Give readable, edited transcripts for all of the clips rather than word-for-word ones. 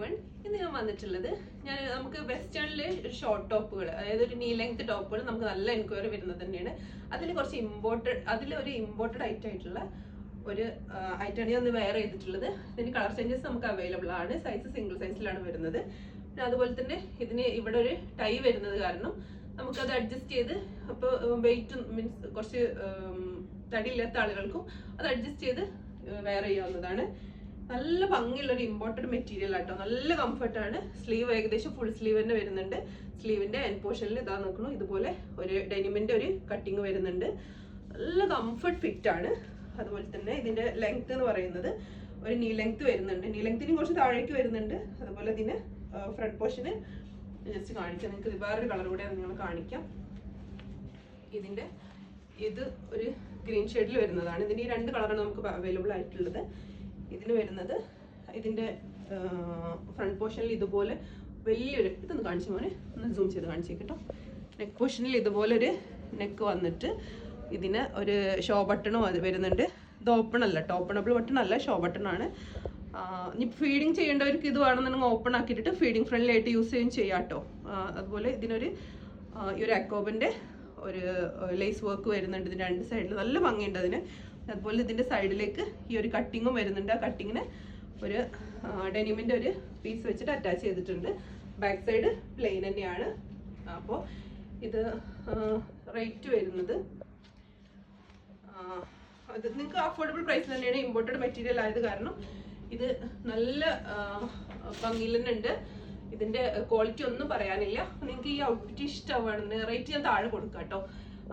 Everyone. ഇന്ന് ഞാൻ വന്നിട്ടുള്ളത് നമുക്ക് വെസ്റ്റേണിൽ ഒരു ഷോർട്ട് ടോപ്പുകൾ, അതായത് ഒരു നീ ലെങ്ത് ടോപ്പുകൾ നമുക്ക് നല്ല എൻക്വയറി വരുന്നത് തന്നെയാണ്. അതിൽ കുറച്ച് അതിലൊരു ഇമ്പോർട്ടഡ് ആയിട്ടുള്ള ഒരു ഐറ്റമാണ് ഞാൻ ഒന്ന് വെയർ ചെയ്തിട്ടുള്ളത്. ഇതിന് കളർ ചേഞ്ചസ് നമുക്ക് അവൈലബിൾ ആണ്. സൈസ് സിംഗിൾ സൈസിലാണ് വരുന്നത്. പിന്നെ അതുപോലെ തന്നെ ഇതിന് ഇവിടെ ഒരു ടൈ വരുന്നത് കാരണം നമുക്കത് അഡ്ജസ്റ്റ് ചെയ്ത്, അപ്പോൾ വെയിറ്റ് മീൻസ് കുറച്ച് തടിയില്ലാത്ത ആളുകൾക്കും അത് അഡ്ജസ്റ്റ് ചെയ്ത് വെയർ ചെയ്യാവുന്നതാണ്. നല്ല ഭംഗിയുള്ള ഒരു ഇമ്പോർട്ടഡ് മെറ്റീരിയൽ ആട്ടോ, നല്ല കംഫർട്ടാണ്. സ്ലീവ് ഏകദേശം ഫുൾ സ്ലീവ് തന്നെ വരുന്നുണ്ട്. സ്ലീവിന്റെ എൻഡ് പോർഷനിൽ ഇതാ നോക്കണു, ഇതുപോലെ ഒരു ഡെനിമിന്റെ ഒരു കട്ടിങ് വരുന്നുണ്ട്. നല്ല കംഫർട്ട് ഫിറ്റ് ആണ്. അതുപോലെ തന്നെ ഇതിന്റെ ലെങ്ത് എന്ന് പറയുന്നത് ഒരു നീ ലെങ്ത് വരുന്നുണ്ട്. നീ ലെങ്തിനും കുറച്ച് താഴേക്ക് വരുന്നുണ്ട്. അതുപോലെ ഇതിന് ഫ്രണ്ട് പോർഷന് ജസ്റ്റ് കാണിക്കാം. നിങ്ങൾക്ക് വേറൊരു കളർ കൂടെ നിങ്ങൾ കാണിക്കാം. ഇത് ഒരു ഗ്രീൻ ഷെയ്ഡിൽ വരുന്നതാണ്. ഇതിന് ഈ രണ്ട് കളറാണ് നമുക്ക് അവൈലബിൾ ആയിട്ടുള്ളത്. ഇതിന് വരുന്നത് ഇതിന്റെ ഫ്രണ്ട് പോർഷനിൽ ഇതുപോലെ വലിയൊരു, ഇതൊന്ന് കാണിച്ചു മോനെ, ഒന്ന് സൂം ചെയ്ത് കാണിച്ചേട്ടോ. നെക്ക് പോർഷനിൽ ഇതുപോലെ ഒരു നെക്ക് വന്നിട്ട് ഇതിന് ഒരു ഷോ ബട്ടണും അത് വരുന്നുണ്ട്. ഇത് ഓപ്പൺ അല്ല, ഓപ്പണബിൾ ബട്ടൺ അല്ല, ഷോ ബട്ടൺ ആണ്. ഇനി ഫീഡിങ് ചെയ്യേണ്ടവർക്ക് ഇത് വേണമെന്നുണ്ടെങ്കിൽ ഓപ്പൺ ആക്കിയിട്ട് ഫീഡിങ് ഫ്രണ്ട്ലി ആയിട്ട് യൂസ് ചെയ്യുകയും ചെയ്യാം കേട്ടോ. അതുപോലെ ഇതിനൊരു ഈ ഒരു അക്കോബിന്റെ ഒരു ലേസ് വർക്ക് വരുന്നുണ്ട് ഇതിന്റെ രണ്ട് സൈഡിൽ, നല്ല ഭംഗിയുണ്ട് അതിന്. അതുപോലെ ഇതിന്റെ സൈഡിലേക്ക് ഈ ഒരു കട്ടിങ്ങും വരുന്നുണ്ട്. ആ കട്ടിങ്ങിന് ഒരു ഡെനിമിന്റെ ഒരു പീസ് വെച്ചിട്ട് അറ്റാച്ച് ചെയ്തിട്ടുണ്ട്. ബാക്ക് സൈഡ് പ്ലെയിൻ തന്നെയാണ്. അപ്പോൾ ഇത് റേറ്റ് വരുന്നത് അത് നിങ്ങൾക്ക് അഫോർഡബിൾ പ്രൈസ് തന്നെയാണ്. ഇമ്പോർട്ടഡ് മെറ്റീരിയൽ ആയത് കാരണം ഇത് നല്ല ഭംഗിയിൽ തന്നെ ഉണ്ട്. ഇതിന്റെ ക്വാളിറ്റി ഒന്നും പറയാനില്ല. നിങ്ങൾക്ക് ഈ ഔട്ട്ഫിറ്റ് ഇഷ്ടമാണെന്ന് റേറ്റ് ഞാൻ താഴെ കൊടുക്കാം കേട്ടോ.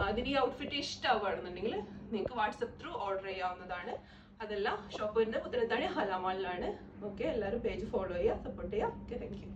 അതിന് ഈ ഔട്ട്ഫിറ്റ് ഇഷ്ടമാണെന്നുണ്ടെങ്കിൽ നിങ്ങൾക്ക് വാട്സപ്പ് ത്രൂ ഓർഡർ ചെയ്യാവുന്നതാണ്. അതെല്ലാം ഷോപ്പിന്റെ പുത്തനത്താണി ഹലാമാളിലാണ്. ഓക്കെ, എല്ലാവരും പേജ് ഫോളോ ചെയ്യുക, സപ്പോർട്ട് ചെയ്യുക. Okay, thank you.